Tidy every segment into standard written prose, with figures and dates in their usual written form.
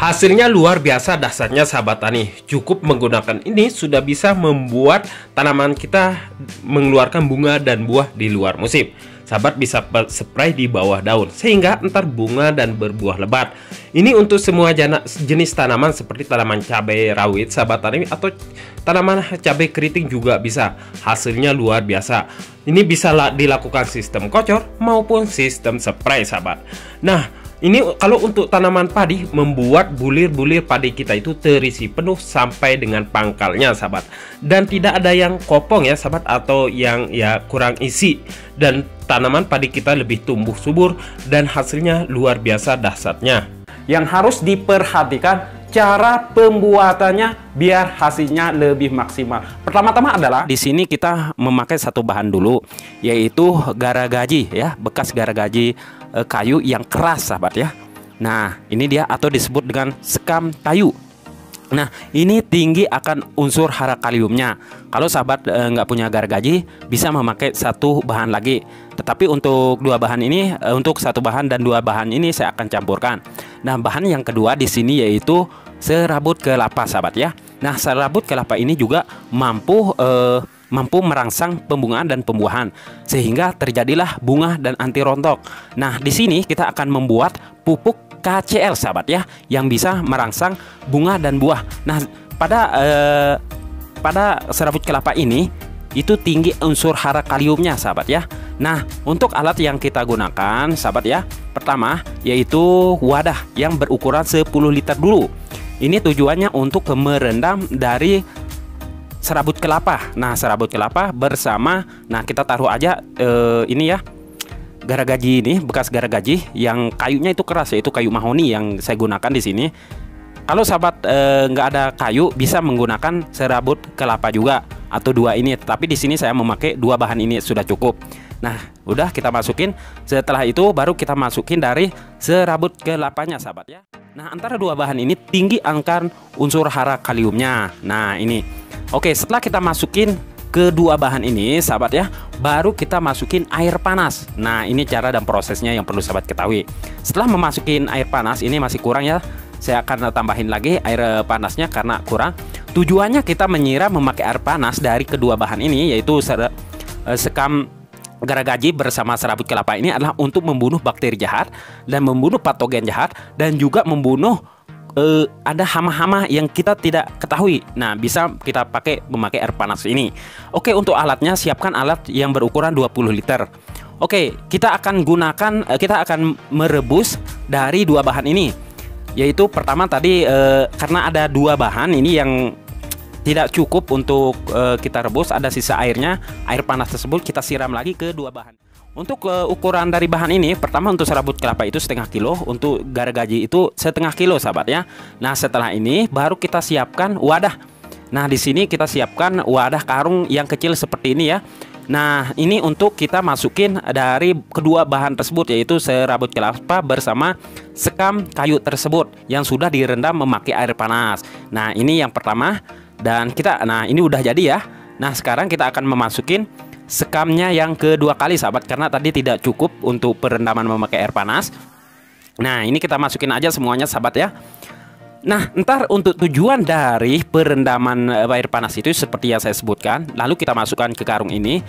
Hasilnya luar biasa dahsyatnya sahabat tani. Cukup menggunakan ini sudah bisa membuat tanaman kita mengeluarkan bunga dan buah di luar musim. Sahabat bisa spray di bawah daun sehingga entar bunga dan berbuah lebat. Ini untuk semua jenis tanaman seperti tanaman cabai rawit sahabat tani atau tanaman cabai keriting juga bisa. Hasilnya luar biasa. Ini bisa dilakukan sistem kocor maupun sistem spray sahabat. Nah, ini kalau untuk tanaman padi, membuat bulir-bulir padi kita itu terisi penuh sampai dengan pangkalnya sahabat. Dan tidak ada yang kopong ya sahabat, atau yang ya kurang isi. Dan tanaman padi kita lebih tumbuh subur dan hasilnya luar biasa dahsyatnya. Yang harus diperhatikan cara pembuatannya biar hasilnya lebih maksimal. Pertama-tama adalah di sini kita memakai satu bahan dulu, yaitu garagaji ya, bekas garagaji kayu yang keras sahabat ya. Nah, ini dia atau disebut dengan sekam kayu. Nah, ini tinggi akan unsur hara kaliumnya. Kalau sahabat nggak punya garagaji, bisa memakai satu bahan lagi. Tetapi untuk dua bahan ini, untuk satu bahan dan dua bahan ini saya akan campurkan. Nah, bahan yang kedua di sini yaitu serabut kelapa sahabat ya. Nah, serabut kelapa ini juga mampu merangsang pembungaan dan pembuahan sehingga terjadilah bunga dan anti rontok. Nah, di sini kita akan membuat pupuk KCL sahabat ya, yang bisa merangsang bunga dan buah. Nah, pada serabut kelapa ini itu tinggi unsur hara kaliumnya sahabat ya. Nah, untuk alat yang kita gunakan sahabat ya, pertama yaitu wadah yang berukuran 10 liter dulu. Ini tujuannya untuk merendam dari serabut kelapa. Nah, serabut kelapa bersama, nah kita taruh aja ini ya, garagaji ini, bekas garagaji yang kayunya itu keras, yaitu kayu mahoni yang saya gunakan di sini. Kalau sahabat nggak ada kayu, bisa menggunakan serabut kelapa juga atau dua ini. Tapi di sini saya memakai dua bahan ini sudah cukup. Nah, udah kita masukin. Setelah itu baru kita masukin dari serabut kelapanya sahabat ya. Nah, antara dua bahan ini tinggi angka unsur hara kaliumnya. Nah, ini. Oke, setelah kita masukin kedua bahan ini sahabat ya, baru kita masukin air panas. Nah, ini cara dan prosesnya yang perlu sahabat ketahui. Setelah memasukin air panas, ini masih kurang ya, saya akan tambahin lagi air panasnya karena kurang. Tujuannya kita menyiram memakai air panas dari kedua bahan ini, yaitu sekam garagaji bersama serabut kelapa ini adalah untuk membunuh bakteri jahat dan membunuh patogen jahat, dan juga membunuh ada hama-hama yang kita tidak ketahui. Nah, bisa kita memakai air panas ini. Oke, untuk alatnya siapkan alat yang berukuran 20 liter. Oke, kita akan merebus dari dua bahan ini. Yaitu pertama tadi karena ada dua bahan ini yang tidak cukup untuk kita rebus, ada sisa airnya. Air panas tersebut kita siram lagi ke dua bahan. Untuk ukuran dari bahan ini, pertama untuk serabut kelapa itu setengah kilo, untuk garagaji itu setengah kilo sahabat ya. Nah, setelah ini baru kita siapkan wadah. Nah, di sini kita siapkan wadah karung yang kecil seperti ini ya. Nah, ini untuk kita masukin dari kedua bahan tersebut, yaitu serabut kelapa bersama sekam kayu tersebut yang sudah direndam memakai air panas. Nah, ini yang pertama, dan nah ini udah jadi ya. Nah, sekarang kita akan memasukin sekamnya yang kedua kali sahabat, karena tadi tidak cukup untuk perendaman memakai air panas. Nah, ini kita masukin aja semuanya sahabat ya. Nah, ntar untuk tujuan dari perendaman air panas itu seperti yang saya sebutkan, lalu kita masukkan ke karung ini.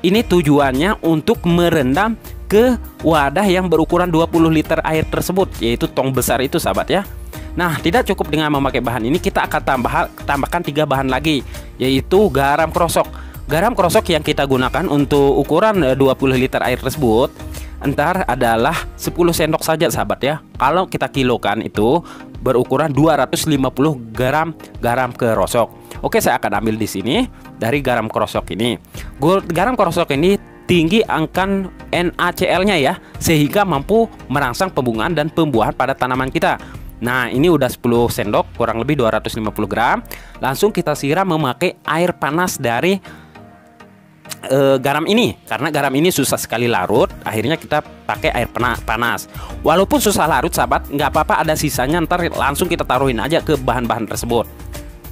Ini tujuannya untuk merendam ke wadah yang berukuran 20 liter air tersebut, yaitu tong besar itu sahabat ya. Nah, tidak cukup dengan memakai bahan ini, kita akan tambahkan 3 bahan lagi, yaitu garam krosok. Garam krosok yang kita gunakan untuk ukuran 20 liter air tersebut entar adalah 10 sendok saja sahabat ya. Kalau kita kilokan itu berukuran 250 gram garam krosok. Oke, saya akan ambil di sini dari garam krosok ini. Garam krosok ini tinggi angka NaCl-nya ya, sehingga mampu merangsang pembungaan dan pembuahan pada tanaman kita. Nah, ini udah 10 sendok, kurang lebih 250 gram. Langsung kita siram memakai air panas dari garam ini, karena garam ini susah sekali larut. Akhirnya kita pakai air panas. Walaupun susah larut sahabat, nggak apa-apa, ada sisanya, ntar langsung kita taruhin aja ke bahan-bahan tersebut.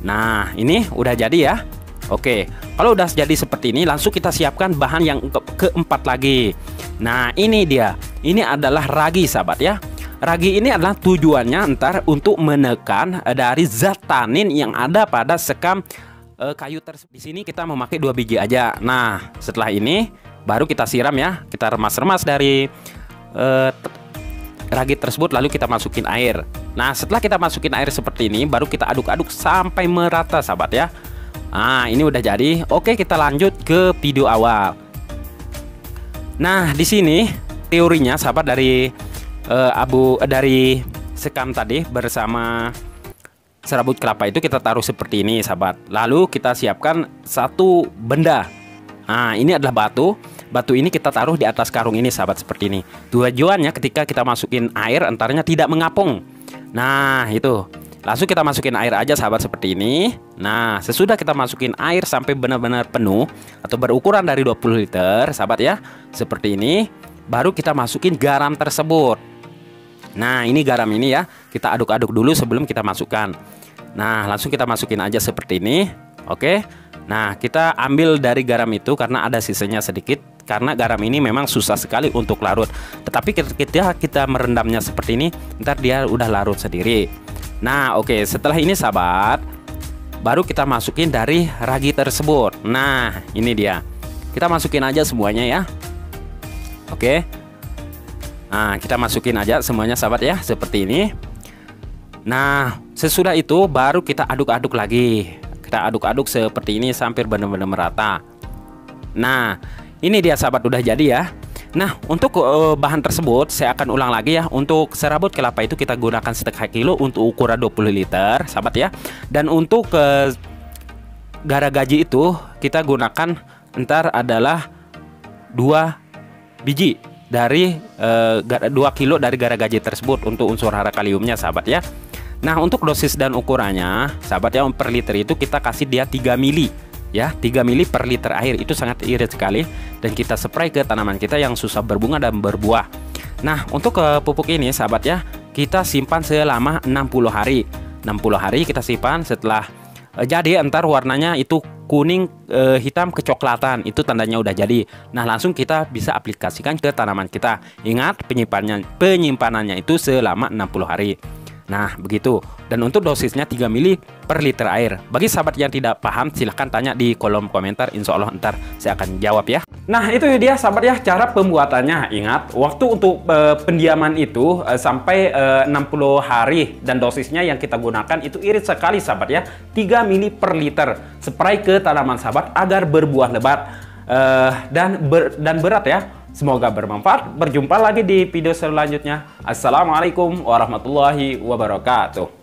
Nah, ini udah jadi ya. Oke, kalau udah jadi seperti ini, langsung kita siapkan bahan yang keempat lagi. Nah, ini dia, ini adalah ragi sahabat ya. ragi ini adalah tujuannya ntar untuk menekan dari zat tanin yang ada pada sekam kayu tersebut. Di sini kita memakai 2 biji aja. Nah, setelah ini baru kita siram ya, kita remas-remas dari ragi tersebut, lalu kita masukin air. Nah, setelah kita masukin air seperti ini, baru kita aduk-aduk sampai merata, sahabat ya. Nah, ini udah jadi. Oke, kita lanjut ke video awal. Nah, di sini teorinya, sahabat, dari dari sekam tadi bersama serabut kelapa itu kita taruh seperti ini, sahabat. Lalu kita siapkan satu benda. Nah, ini adalah batu. Batu ini kita taruh di atas karung ini, sahabat, seperti ini. Tujuannya ketika kita masukin air, antaranya tidak mengapung. Nah, itu. Langsung kita masukin air aja, sahabat, seperti ini. Nah, sesudah kita masukin air sampai benar-benar penuh atau berukuran dari 20 liter, sahabat ya, seperti ini, baru kita masukin garam tersebut. Nah, ini garam ini ya, kita aduk-aduk dulu sebelum kita masukkan. Nah, langsung kita masukin aja seperti ini. Oke. Nah, kita ambil dari garam itu karena ada sisanya sedikit, karena garam ini memang susah sekali untuk larut. Tetapi ketika kita merendamnya seperti ini, ntar dia udah larut sendiri. Nah, oke, setelah ini, sahabat, baru kita masukin dari ragi tersebut. Nah, ini dia. Kita masukin aja semuanya ya. Oke. Nah, kita masukin aja semuanya, sahabat ya, seperti ini. Nah, sesudah itu baru kita aduk-aduk lagi. Kita aduk-aduk seperti ini sampai benar-benar merata. Nah, ini dia, sahabat, udah jadi ya. Nah, untuk bahan tersebut saya akan ulang lagi ya. Untuk serabut kelapa itu kita gunakan 1/2 kilo untuk ukuran 20 liter, sahabat ya. Dan untuk garagaji itu kita gunakan ntar adalah 2 biji dari 2 kilo dari garagaji tersebut untuk unsur hara kaliumnya, sahabat ya. Nah, untuk dosis dan ukurannya, sahabat ya, per liter itu kita kasih dia 3 mili ya, 3 mili per liter air. Itu sangat irit sekali, dan kita spray ke tanaman kita yang susah berbunga dan berbuah. Nah, untuk pupuk ini, sahabat ya, kita simpan selama 60 hari. 60 hari kita simpan. Setelah jadi ntar warnanya itu kuning hitam kecoklatan, itu tandanya udah jadi. Nah, langsung kita bisa aplikasikan ke tanaman kita. Ingat, penyimpanannya itu selama 60 hari. Nah, begitu. Dan untuk dosisnya 3 mili per liter air. Bagi sahabat yang tidak paham, silahkan tanya di kolom komentar. Insya Allah ntar saya akan jawab ya. Nah, itu dia, sahabat ya, cara pembuatannya. Ingat, waktu untuk pendiaman itu sampai 60 hari. Dan dosisnya yang kita gunakan itu irit sekali, sahabat ya, 3 mili per liter. Spray ke tanaman sahabat agar berbuah lebat dan berat ya. Semoga bermanfaat. Berjumpa lagi di video selanjutnya. Assalamualaikum warahmatullahi wabarakatuh.